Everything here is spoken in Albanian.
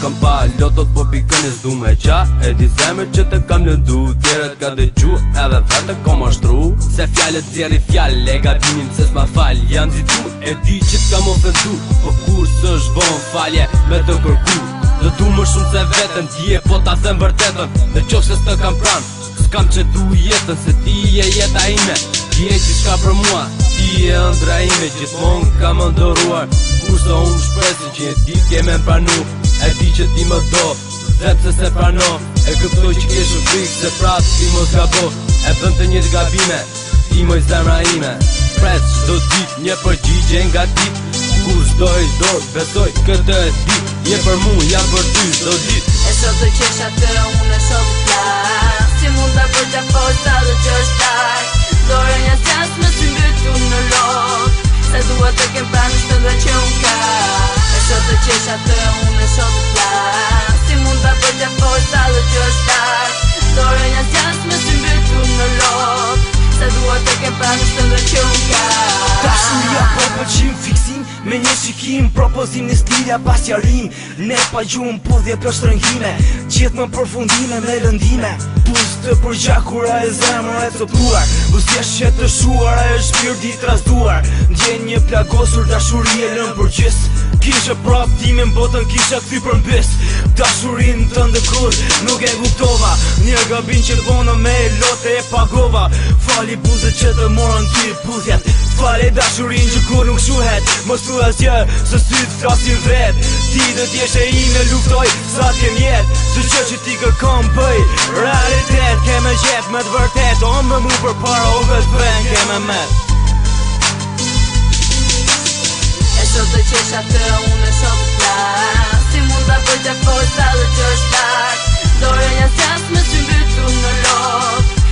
kam pa lotot po pikën e s'du me qa. E di zemër që të kam lëndu, tjerët ka dëgju edhe vete kom ashtru. Se fjallet zjeri fjall, e gabimin se s'ma fall. Janë zidu, e di që t'kam ofendu, po kur s'është bon falje me të kërku. Dhe du më shumë se vetën, dje po ta them vërtetën. Në qofë se s'të kam pran, s'kam që du jetën, se ti e jeta ime. Ti e qishka për mua, ti e ëndra ime. Gjithmon kam ndëruar, kurso unë shpresin që e ti t'keme pranu. E di që ti më do, dhe pse se prano. E këptoj që keshë frikë, se prapë ti mos gabo. E bën të njëtë gabime, ti moj zemra ime. Pres çdo dit një përgjigje nga ti. Kur s'do e s'do, besoj këtë e di. Je për mu, jam për ty çdo dit. E shoh të qesh atë, unë e shoh të flas. Si mund ta bëj qafoj sa do që është taj. Dore një sjas më sy mbytu në lot. Se dua të kem pranë shtëndra që unë ka. E shoh të qesh atë, unë e shoh të flas. Si mund ta bëj qafoj sa do që është taj. Dore një sjas më sy mbytu në lot. Se dua të kem pranë shtëndra që unë ka. Dashuria po pëlqim fiksim, me një shikim, propozim një stilja pas jarim. Ne pa gjum, pudhje për shtrëngime, gjithë më përfundime me lëndime. Pus të përgjakura e zemra e coptuar, buzjesh që të shuar, ajo shpirt i trasduar. Ndjen një plagosur dashurie lëm për gjys. Kisha prap timin botën, kisha kthy për mbys. Dashurin të ndëkur, nuk e kuptova. Një gabin që t'bona me lote e pagova. Fali buzët që të morën ty puthjet. Fale dashurin që kur nuk shuhet. Mos tu asgjë, së syt flasin vet. Ti dhe t'jesh e ime, luftoj sa t'jem jet. Çdo gjë që ti kërkon bëj realitet. Ke me gjet me t'vërtet, o më mu për para o vetë ven ke me met. E shoh të qesh atë, unë e shoh të flas. Si mund ta bëj qafoj sa do që është taj. Dore një sjas më sy mbytu në lot.